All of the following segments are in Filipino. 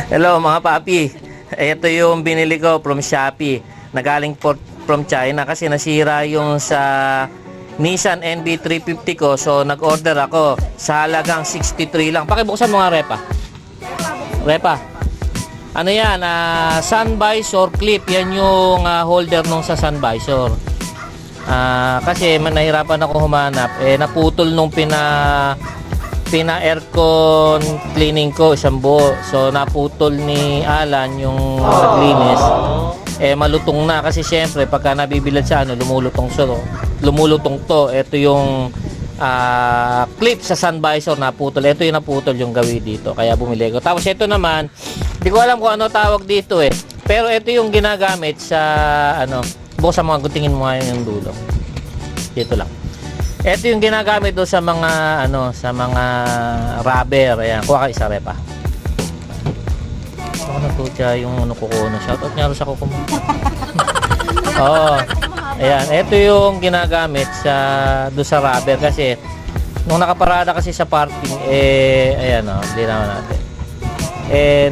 Hello mga papi. Ito yung binili ko from Shopee. Nagaling from China kasi nasira yung sa Nissan NB350 ko. So nag-order ako sa halagang 63 lang. Pakibuksan mo nga Repa. Repa. Ano yan? Sun visor clip. Yan yung holder nung sa sun visor. Kasi nahirapan ako humanap. Naputol nung pina-aircon cleaning ko isang buo. So naputol ni Alan yung naglinis. Malutong na kasi syempre pagka nabibilad sa lumulutong to. Ito yung clip sa sun visor naputol. Ito yung naputol yung gawi dito. Kaya bumili ko. Tapos ito naman, hindi ko alam kung ano tawag dito Pero ito yung ginagamit sa bukas sa mga gutingin mo nga yung dulo. Dito lang. Ito yung ginagamit doon sa mga rubber. Ayan, kuha ka isa Repa. Ako na to siya yung kukuha. Shoutout nga rin sa kuko mo. Oo. Ayan, ito yung ginagamit doon sa rubber kasi nung nakaparada kasi sa parking ayan hindi naman natin.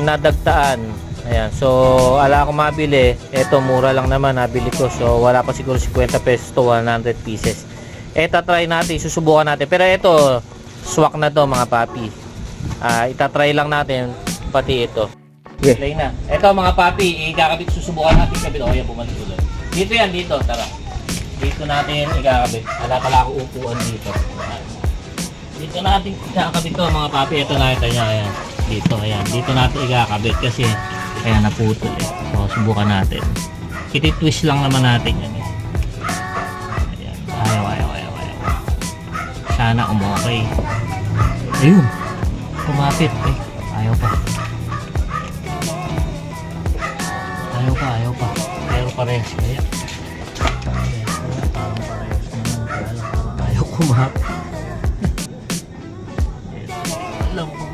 Nadagtaan. Ayan, so ala ko mabili. Ito mura lang naman nabili ko. So wala pa siguro 50 pesos to 100 pieces. Itatry natin, susubukan natin. Pero ito, swak na to mga papi. Itatry lang natin pati ito. Yeah. Play na. Ito mga papi, ikakabit, susubukan natin kabit. O yan, bumalik ulit. Dito yan, dito, tara. Dito natin ikakabit. Wala pala ako upuan dito. Dito natin ikakabit to mga papi. Ito nakita nyo, ayan. Dito, ayan. Dito natin ikakabit kasi ayan, naputol So, subukan natin. Kititwist lang naman natin yan Ayan. Ayaw. Sana umokay. Ayun. Kumapit. Ayaw pa. Pero parehas kaya. Parang parehas naman. Ayaw kumapit. Alam ko.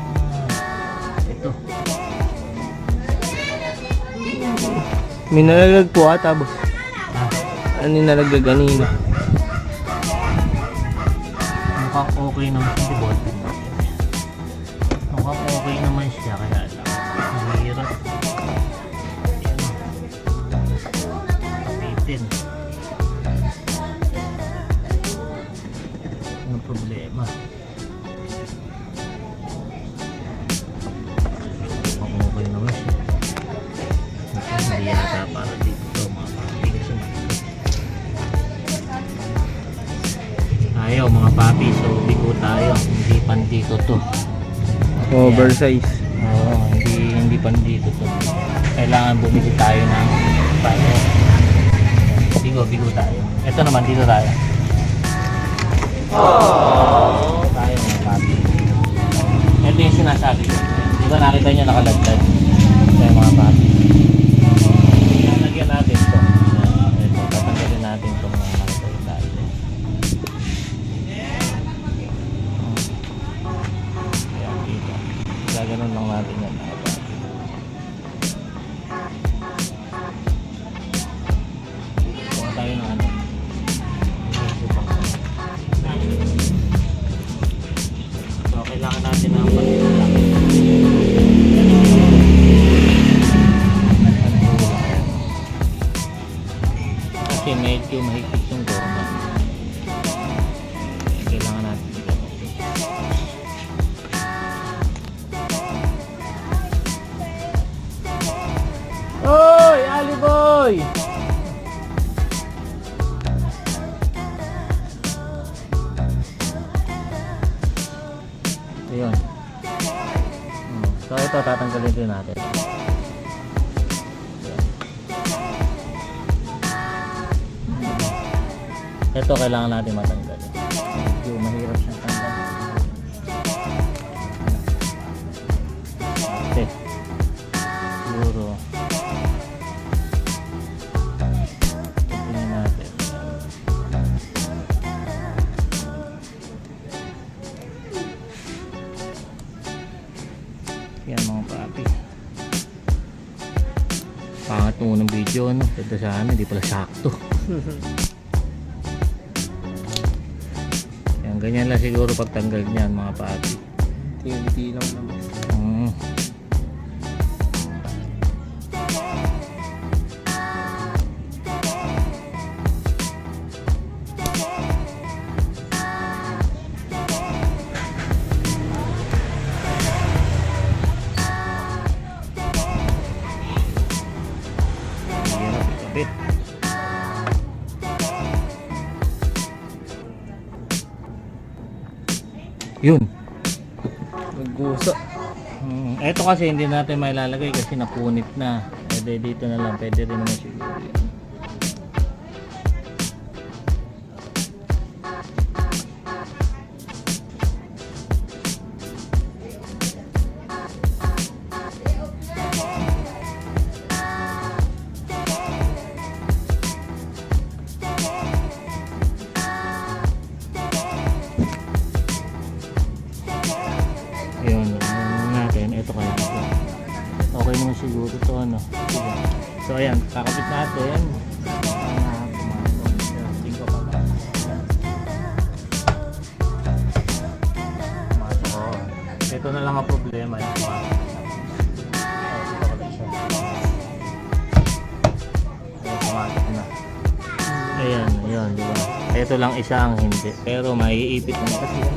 Ito. May nalaglag po ata boss. Ano yung nalaglag kanina? Mukhang okay naman siya. Mukhang okay naman siya. Kaya lang. Mahirap. Kapitin. Anong problema? Mukhang okay naman siya. Hindi yata para dito mga papi. Ayaw mga papi, so bigo tayo. Hindi pandito to. Oversize. Oo, hindi pandito to. Kailangan bumili tayo ng paano. Bigo tayo. Ito naman dito tayo. Tayo mga papi. Ito yung sinasabi ko. Di ba nakita nyo nakalagtad? Ito yung mga papi. Lalagyan natin to. Ito, tatanggalin natin to mga nakita natin. Ayan dito. Gaganon lang natin yan. Kuha tayo ng So kailangan natin ng pagkulang. Kasi medyo mahigpit yung dorma. Kailangan natin ito. Oy! Ali boy! Ayun. So ito tatanggalin din natin. Ito kailangan natin matanggal. Medyo mahirap siyang tanggal. Okay. Siguro. Tingnan natin. Yan mga papi. Pangat mo ng video, no? Ganda sana, hindi pala sakto. Yan, ganyan lang siguro pagtanggal niyan mga papi. Tinti lang naman. Yun. Naggusa. Eto kasi hindi natin mailalagay kasi napunit na. Pwede dito na lang. Pwede rin naman siguro yun. Yun, natin. Ito kaya. Okay naman siguro to ano. Sige. So ayan, kakapit natin. Tingko pa ba? Ito na lang ang problema. Yung pumasok na. Ayan, yun, di ba? Ito lang isa ang hindi. Pero maiipit na kasi yan.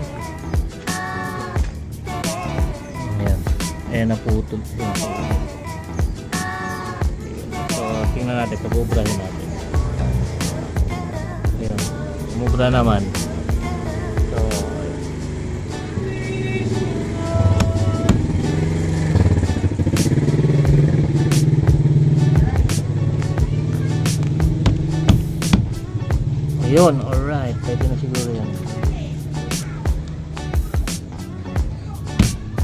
Ayan. Ayan, naputol. So, tingnan natin. Pabubrahin natin. Ayan. Umubra naman. So, ayun, alright. Pwede na siguro yan.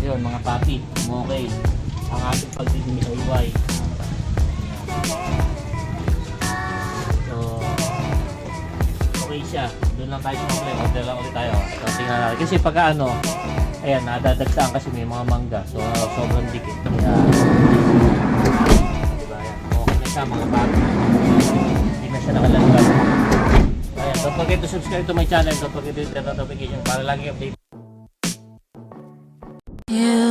Yun, mga papi. Okay. Ang ating pagdidimisayway. So, okay siya. Doon lang tayo sa mga order lang ulit tayo. So, tingnan natin. Kasi pagka ano, ayan, nadadagsaan kasi may mga mangga. So, sobrang dikit. Kaya, diba, ayan. Okay na siya, mga papi. Hindi na siya nakalaglag. Ayan, don't forget to subscribe to my channel. Don't forget to hit the notification para lagi update. You